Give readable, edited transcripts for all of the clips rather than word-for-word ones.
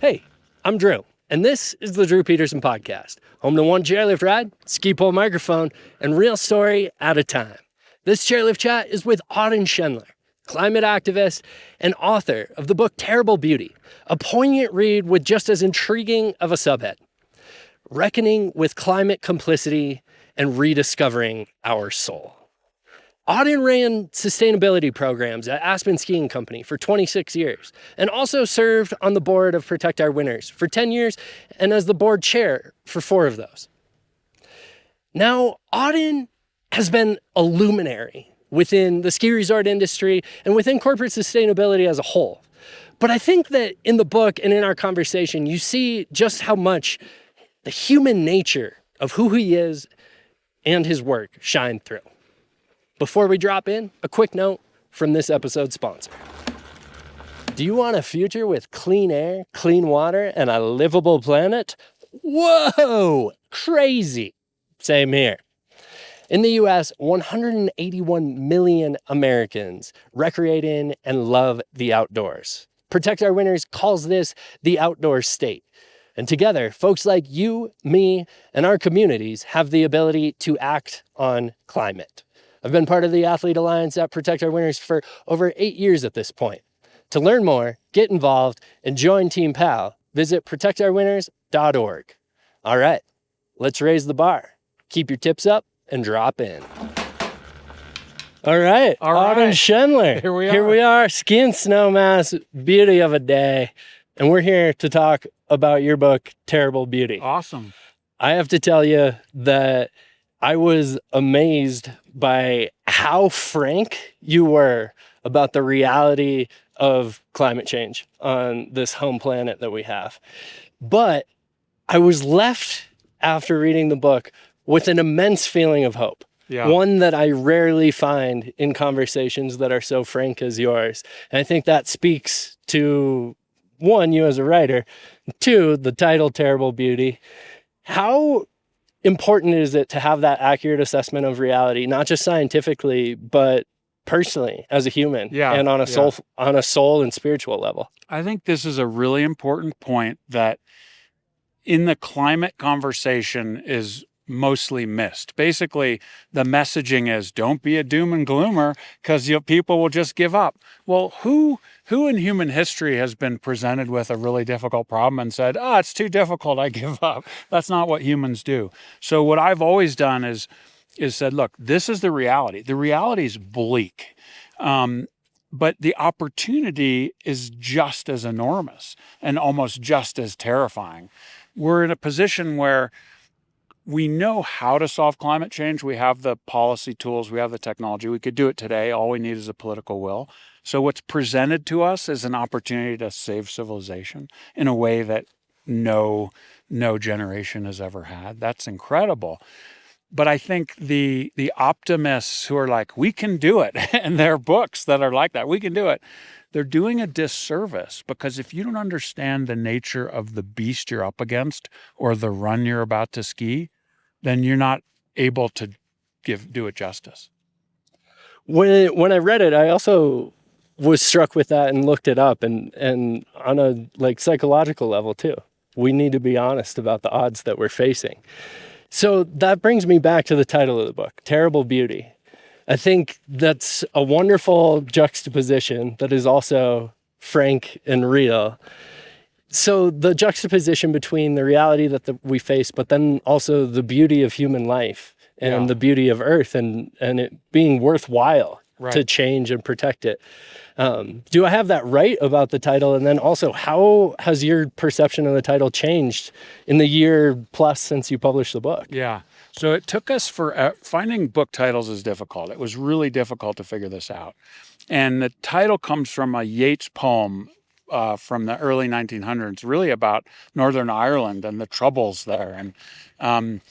Hey, I'm Drew, and this is the Drew Petersen Podcast, home to one chairlift ride, ski pole microphone, and real story at a time. This chairlift chat is with Auden Schendler, climate activist and author of the book Terrible Beauty, a poignant read with just as intriguing of a subhead: Reckoning with Climate Complicity and Rediscovering Our Soul. Auden ran sustainability programs at Aspen Skiing Company for 26 years and also served on the board of Protect Our Winters for 10 years and as the board chair for 4 of those. Now, Auden has been a luminary within the ski resort industry and within corporate sustainability as a whole. But I think that in the book and in our conversation, you see just how much the human nature of who he is and his work shine through. Before we drop in, a quick note from this episode's sponsor. Do you want a future with clean air, clean water, and a livable planet? Whoa, crazy. Same here. In the US, 181 million Americans recreate in and love the outdoors. Protect Our Winters calls this the outdoor state. And together, folks like you, me, and our communities have the ability to act on climate. I've been part of the Athlete Alliance at Protect Our Winters for over 8 years at this point. To learn more, get involved, and join Team PAL, visit protectourwinters.org. All right, let's raise the bar. Keep your tips up and drop in. All right, Auden Schendler. Here we are, skiing snowmass, beauty of a day. And we're here to talk about your book, Terrible Beauty. Awesome. I have to tell you that I was amazed by how frank you were about the reality of climate change on this home planet that we have. But I was left after reading the book with an immense feeling of hope. Yeah. One that I rarely find in conversations that are so frank as yours. And I think that speaks to, one, you as a writer, two, the title Terrible Beauty. How important is it to have that accurate assessment of reality, not just scientifically, but personally as a human and on a soul and spiritual level? I think this is a really important point that in the climate conversation is mostly missed. Basically, the messaging is don't be a doom and gloomer because people will just give up. Well, who in human history has been presented with a really difficult problem and said, it's too difficult, I give up? That's not what humans do. So what I've always done is said, look, this is the reality. The reality is bleak. But the opportunity is just as enormous and almost just as terrifying. We're in a position where we know how to solve climate change. We have the policy tools. We have the technology. We could do it today. All we need is a political will. So what's presented to us is an opportunity to save civilization in a way that no generation has ever had. That's incredible. But I think the optimists who are like, we can do it, and there are books that are like that, we can do it, they're doing a disservice, because if you don't understand the nature of the beast you're up against or the run you're about to ski, then you're not able to do it justice. When I read it, I also was struck with that and looked it up, and on a psychological level too. We need to be honest about the odds that we're facing. So that brings me back to the title of the book, Terrible Beauty. I think that's a wonderful juxtaposition that is also frank and real. So the juxtaposition between the reality that we face, but then also the beauty of human life and the beauty of Earth and it being worthwhile to change and protect it. Do I have that right about the title? And then also, how has your perception of the title changed in the year plus since you published the book? Yeah. So it took us finding book titles is difficult. It was really difficult to figure this out. And the title comes from a Yeats poem from the early 1900s, really about Northern Ireland and the troubles there. And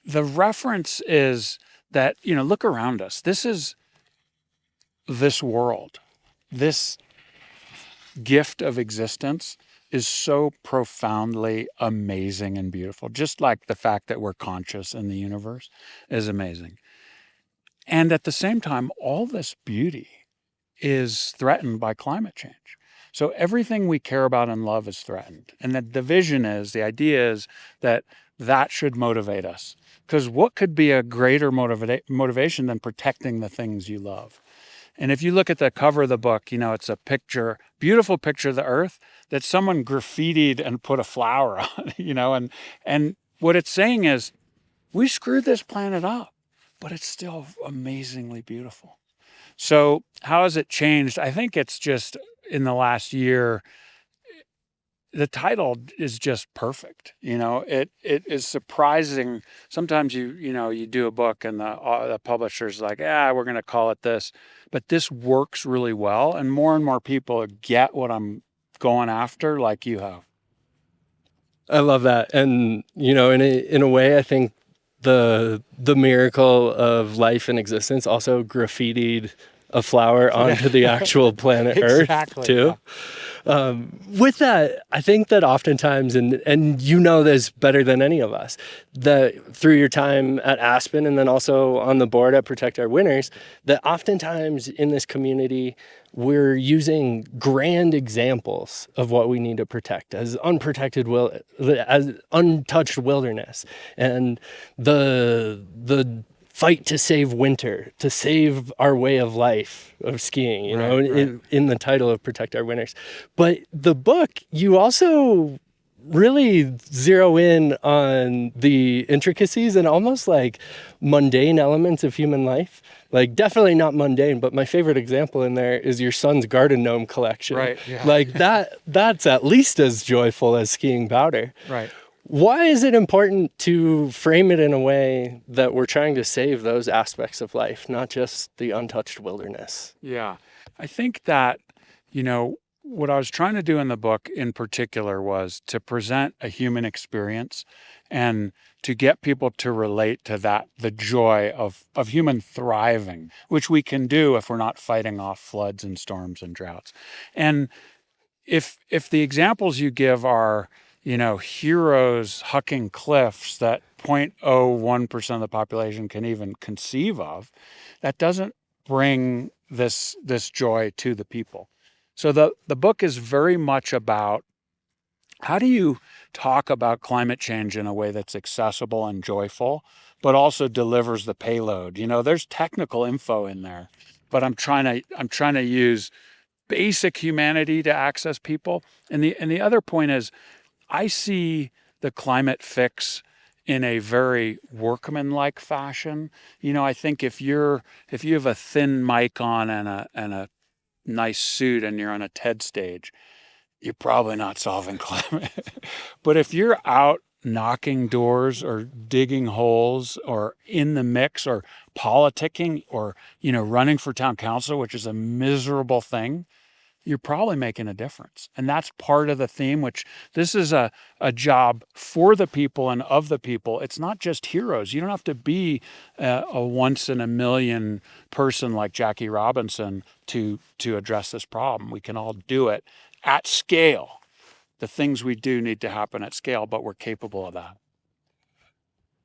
the reference is that, look around us. This is this world. This gift of existence is so profoundly amazing and beautiful. Just like the fact that we're conscious in the universe is amazing. And at the same time, all this beauty is threatened by climate change. So everything we care about and love is threatened. And the idea is that should motivate us. Because what could be a greater motivation than protecting the things you love? And if you look at the cover of the book, it's a beautiful picture of the earth that someone graffitied and put a flower on, and what it's saying is we screwed this planet up, but it's still amazingly beautiful. So how has it changed? I think it's just in the last year, the title is just perfect. It is surprising. Sometimes you do a book and the publisher's like, we're going to call it this, but this works really well. And more people get what I'm going after, like you have. I love that. And, in a way, I think the miracle of life and existence also graffitied a flower onto the actual planet Exactly, Earth too. Yeah. With that, I think that oftentimes, and you know this better than any of us, that through your time at Aspen and then also on the board at Protect Our Winners, that oftentimes in this community, we're using grand examples of what we need to protect as as untouched wilderness, and the fight to save winter, to save our way of life of skiing, Right. in the title of Protect Our Winners. But the book, you also really zero in on the intricacies and almost like mundane elements of human life. Like definitely not mundane, but my favorite example in there is your son's garden gnome collection. Right, yeah. Like that's at least as joyful as skiing powder. Right. Why is it important to frame it in a way that we're trying to save those aspects of life, not just the untouched wilderness? Yeah. I think that, what I was trying to do in the book in particular was to present a human experience and to get people to relate to the joy of human thriving, which we can do if we're not fighting off floods and storms and droughts. And if the examples you give are, heroes hucking cliffs that 0.01% of the population can even conceive of, that doesn't bring this joy to the people. So the book is very much about how do you talk about climate change in a way that's accessible and joyful, but also delivers the payload. There's technical info in there, but I'm trying to use basic humanity to access people. And the other point is, I see the climate fix in a very workmanlike fashion. I think if you have a thin mic on and a nice suit and you're on a TED stage, you're probably not solving climate. But if you're out knocking doors or digging holes or in the mix or politicking or, running for town council, which is a miserable thing, you're probably making a difference. And that's part of the theme, which this is a job for the people and of the people. It's not just heroes. You don't have to be a once in a million person like Jackie Robinson to address this problem. We can all do it at scale. The things we do need to happen at scale, but we're capable of that.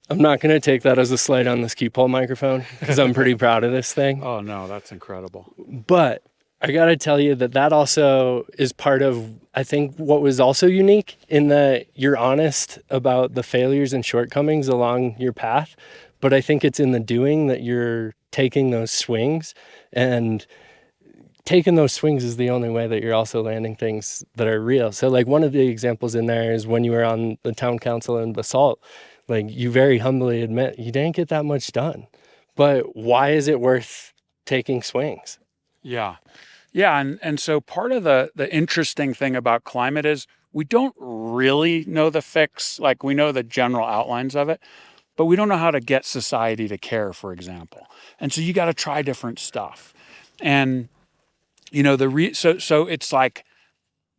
I'm not going to take that as a slight on the ski pole microphone because I'm pretty proud of this thing. Oh, no, that's incredible. But I got to tell you that also is part of, I think, what was also unique in that you're honest about the failures and shortcomings along your path. But I think it's in the doing that you're taking those swings, and taking those swings is the only way that you're also landing things that are real. So like one of the examples in there is when you were on the town council in Basalt, like you very humbly admit you didn't get that much done. But why is it worth taking swings? Yeah. Yeah. And so part of the interesting thing about climate is we don't really know the fix. Like we know the general outlines of it, but we don't know how to get society to care, for example. And so you got to try different stuff. And, so it's like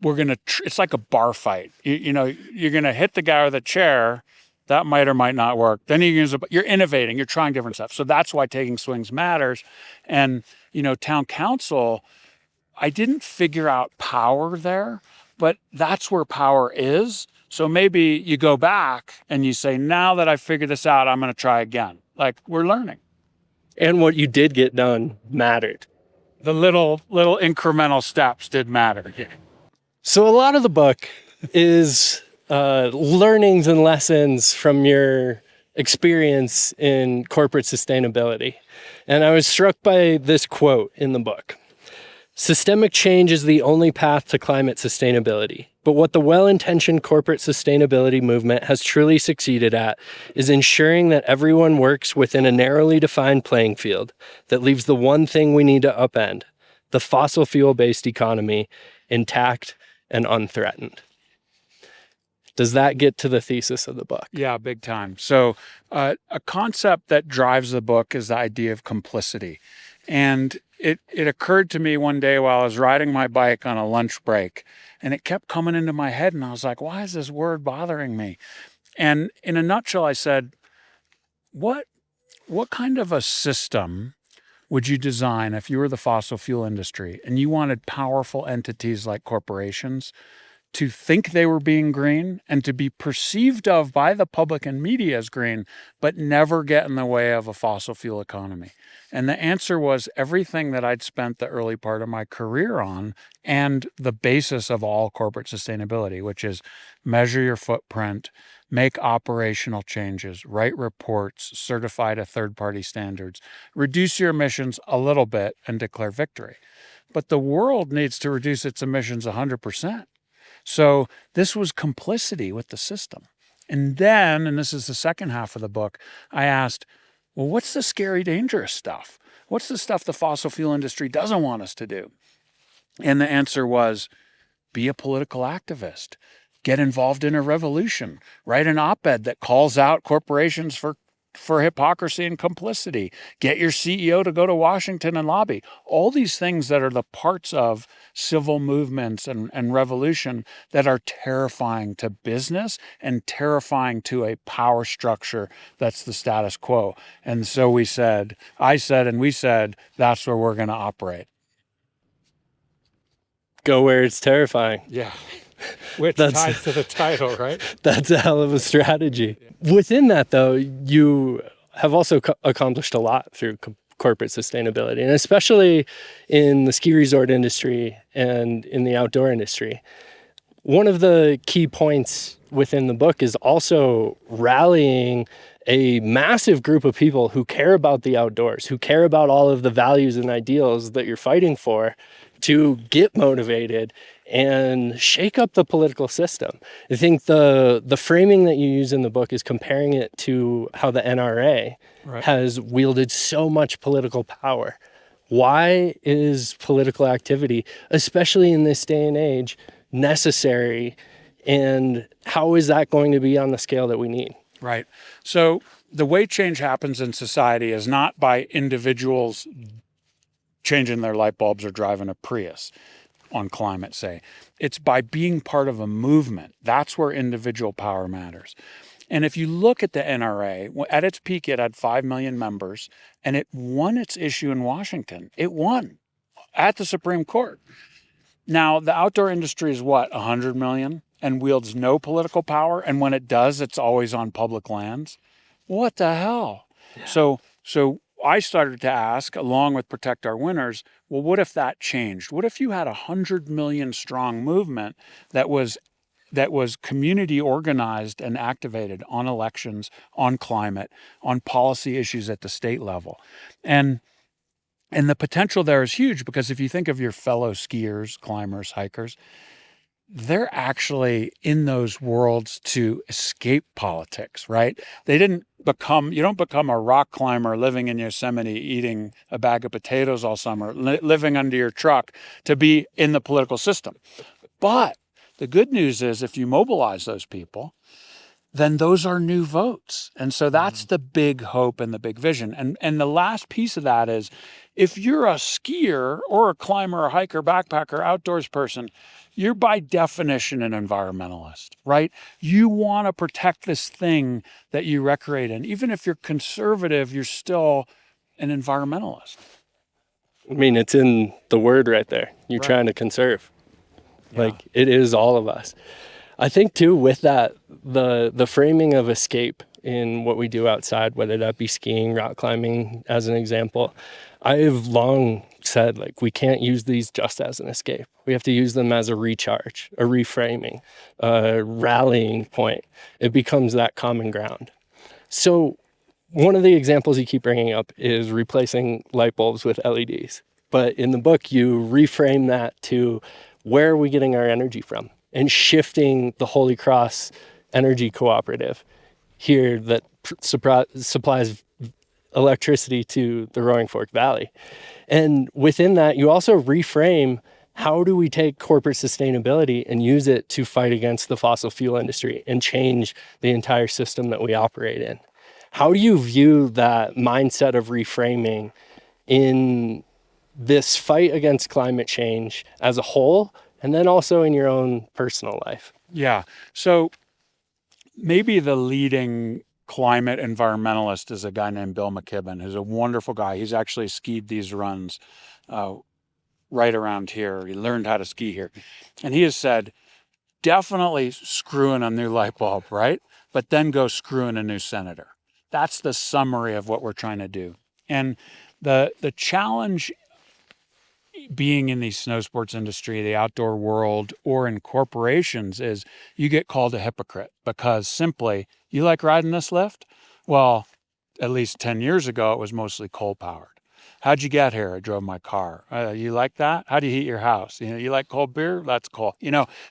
it's like a bar fight. You're going to hit the guy with a chair. That might or might not work. Then you're innovating. You're trying different stuff. So that's why taking swings matters. And, town council, I didn't figure out power there, but that's where power is. So maybe you go back and you say, now that I've figured this out, I'm going to try again. Like we're learning. And what you did get done mattered. The little incremental steps did matter. So a lot of the book is learnings and lessons from your experience in corporate sustainability. And I was struck by this quote in the book. Systemic change is the only path to climate sustainability. But what the well-intentioned corporate sustainability movement has truly succeeded at is ensuring that everyone works within a narrowly defined playing field that leaves the one thing we need to upend, the fossil fuel-based economy, intact and unthreatened. Does that get to the thesis of the book? Yeah, big time. So a concept that drives the book is the idea of complicity. And it occurred to me one day while I was riding my bike on a lunch break, and it kept coming into my head. And I was like, why is this word bothering me? And in a nutshell, I said, what kind of a system would you design if you were the fossil fuel industry and you wanted powerful entities like corporations to think they were being green and to be perceived of by the public and media as green, but never get in the way of a fossil fuel economy? And the answer was everything that I'd spent the early part of my career on and the basis of all corporate sustainability, which is measure your footprint, make operational changes, write reports, certify to third-party standards, reduce your emissions a little bit, and declare victory. But the world needs to reduce its emissions 100%. So this was complicity with the system. And then, and this is the second half of the book, I asked, well, what's the scary, dangerous stuff? What's the stuff the fossil fuel industry doesn't want us to do? And the answer was, be a political activist, get involved in a revolution, write an op-ed that calls out corporations for hypocrisy and complicity, get your CEO to go to Washington and lobby. All these things that are the parts of civil movements and revolution that are terrifying to business and terrifying to a power structure that's the status quo. And so we said, that's where we're going to operate. Go where it's terrifying. Yeah. Which ties to the title, right? That's a hell of a strategy. Within that, though, you have also accomplished a lot through corporate sustainability, and especially in the ski resort industry and in the outdoor industry. One of the key points within the book is also rallying a massive group of people who care about the outdoors, who care about all of the values and ideals that you're fighting for, to get motivated and shake up the political system. I think the framing that you use in the book is comparing it to how the NRA has wielded so much political power. Why is political activity, especially in this day and age, necessary? And how is that going to be on the scale that we need? Right. So the way change happens in society is not by individuals changing their light bulbs or driving a Prius on climate, say. It's by being part of a movement. That's where individual power matters. And if you look at the NRA, at its peak, it had 5 million members, and it won its issue in Washington. It won at the Supreme Court. Now, the outdoor industry is what, 100 million, and wields no political power? And when it does, it's always on public lands? What the hell? Yeah. So I started to ask, along with Protect Our Winners, well, what if that changed? What if you had 100 million strong movement that was community organized and activated on elections, on climate, on policy issues at the state level? And the potential there is huge, because if you think of your fellow skiers, climbers, hikers, they're actually in those worlds to escape politics, right? You don't become a rock climber living in Yosemite, eating a bag of potatoes all summer, living under your truck to be in the political system. But the good news is, if you mobilize those people, then those are new votes. And so that's the big hope and the big vision. And the last piece of that is, if you're a skier or a climber, a hiker, backpacker, outdoors person, you're by definition an environmentalist, right? You want to protect this thing that you recreate in. Even if you're conservative, you're still an environmentalist. I mean, it's in the word right there. You're trying to conserve. Yeah. Like, it is all of us. I think too, with that, the framing of escape in what we do outside, whether that be skiing, rock climbing, as an example, I've long said, like, we can't use these just as an escape. We have to use them as a recharge, a reframing, a rallying point. It becomes that common ground. So one of the examples you keep bringing up is replacing light bulbs with LEDs. But in the book, you reframe that to where are we getting our energy from, and shifting the Holy Cross Energy Cooperative here that supplies electricity to the Roaring Fork Valley. And within that, you also reframe how do we take corporate sustainability and use it to fight against the fossil fuel industry and change the entire system that we operate in. How do you view that mindset of reframing in this fight against climate change as a whole, and then also in your own personal life? Yeah. So maybe the leading climate environmentalist is a guy named Bill McKibben, who's a wonderful guy. He's actually skied these runs right around here. He learned how to ski here. And he has said, definitely screw in a new light bulb, right? But then go screw in a new senator. That's the summary of what we're trying to do. And the challenge being in the snow sports industry, the outdoor world, or in corporations is you get called a hypocrite because simply, you like riding this lift? Well, at least 10 years ago, it was mostly coal powered. How'd you get here? I drove my car. You like that? How do you heat your house? You like cold beer? That's cool.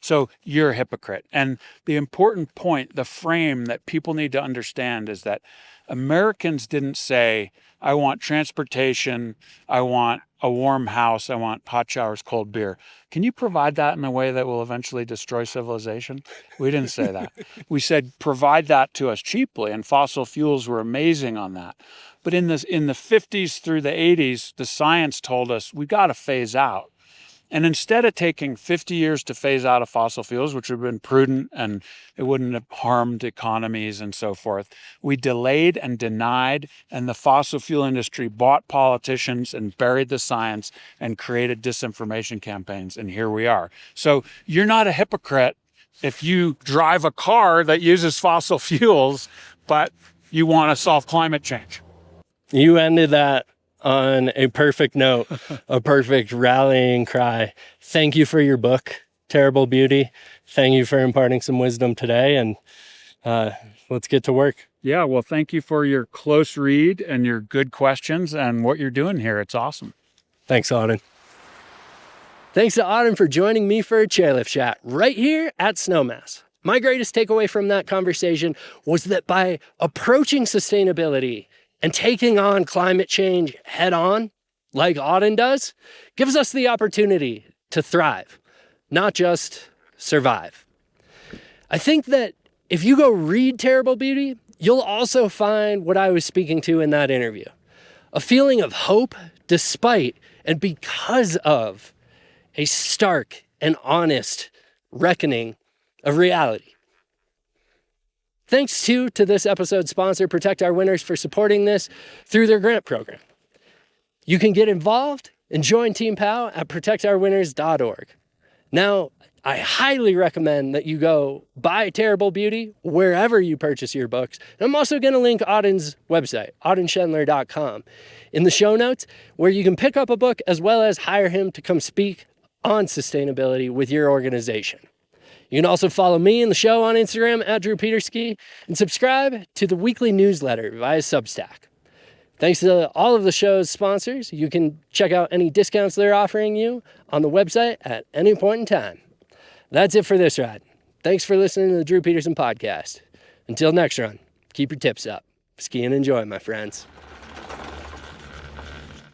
So you're a hypocrite. And the important point, the frame that people need to understand is that Americans didn't say, I want transportation, I want a warm house, I want hot showers, cold beer. Can you provide that in a way that will eventually destroy civilization? We didn't say that. We said, provide that to us cheaply, and fossil fuels were amazing on that. But in the 50s through the 80s, the science told us we got to phase out. And instead of taking 50 years to phase out of fossil fuels, which would have been prudent and it wouldn't have harmed economies and so forth, we delayed and denied, and the fossil fuel industry bought politicians and buried the science and created disinformation campaigns, and here we are. So you're not a hypocrite if you drive a car that uses fossil fuels, but you want to solve climate change. You ended that on a perfect note, a perfect rallying cry. Thank you for your book, Terrible Beauty. Thank you for imparting some wisdom today, and let's get to work. Yeah, well, thank you for your close read and your good questions and what you're doing here. It's awesome. Thanks, Auden. Thanks to Auden for joining me for a chairlift chat right here at Snowmass. My greatest takeaway from that conversation was that by approaching sustainability and taking on climate change head on, like Auden does, gives us the opportunity to thrive, not just survive. I think that if you go read Terrible Beauty, you'll also find what I was speaking to in that interview. A feeling of hope despite and because of a stark and honest reckoning of reality. Thanks to this episode's sponsor, Protect Our Winners, for supporting this through their grant program. You can get involved and join Team POW at protectourwinners.org. Now, I highly recommend that you go buy Terrible Beauty wherever you purchase your books. And I'm also going to link Auden's website, audenschendler.com, in the show notes, where you can pick up a book as well as hire him to come speak on sustainability with your organization. You can also follow me and the show on Instagram at Drew Peterski and subscribe to the weekly newsletter via Substack. Thanks to all of the show's sponsors. You can check out any discounts they're offering you on the website at any point in time. That's it for this ride. Thanks for listening to the Drew Petersen podcast. Until next run, keep your tips up. Ski and enjoy, my friends.